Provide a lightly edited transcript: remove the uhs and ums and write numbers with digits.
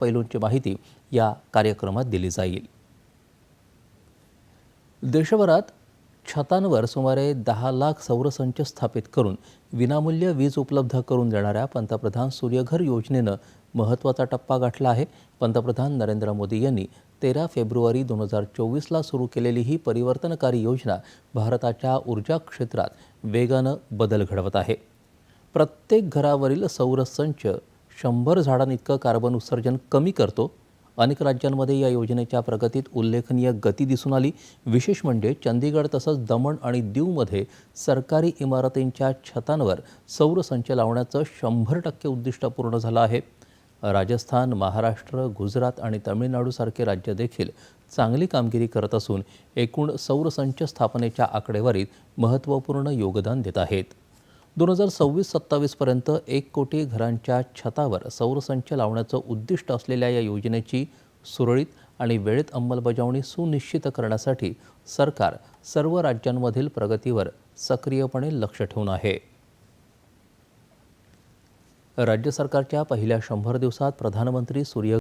पैलूंची माहिती या कार्यक्रमात दिली जाईल। देशभरात छतांवर सुमारे 10 लाख सौरसंच स्थापित करून विनामूल्य वीज उपलब्ध करून देणाऱ्या पंतप्रधान सूर्यघर योजनेनं महत्त्वाचा टप्पा गाठला आहे। पंतप्रधान नरेंद्र मोदी यांनी 13 फेब्रुवारी 2024ला सुरू केलेली ही परिवर्तनकारी योजना भारताच्या ऊर्जा क्षेत्रात वेगानं बदल घडवत आहे। प्रत्येक घरावरील सौरसंच 100 झाडांइतकं कार्बन उत्सर्जन कमी करतो। अनेक राज्यांमध्ये या योजनेच्या प्रगतीत उल्लेखनीय गती दिसून आली। विशेष म्हणजे चंदीगड तसंच दमण आणि दीवमध्ये सरकारी इमारतींच्या छतांवर सौरसंच लावण्याचं 100% उद्दिष्ट पूर्ण झालं आहे। राजस्थान, महाराष्ट्र, गुजरात आणि तामिळनाडूसारखे राज्य देखील चांगली कामगिरी करत असून एकूण सौरसंच स्थापनेच्या आकडेवारीत महत्त्वपूर्ण योगदान देत आहेत। 2026-27 पर्यंत 1 कोटी घरांच्या छतावर सौरसंच लावण्याचं उद्दिष्ट असलेल्या या योजनेची सुरळीत आणि वेळेत अंमलबजावणी सुनिश्चित करण्यासाठी सरकार सर्व राज्यांमधील प्रगतीवर सक्रियपणे लक्ष ठेवून आहे। राज्य सरकारच्या पहिल्या 100 दिवसात प्रधानमंत्री सूर्य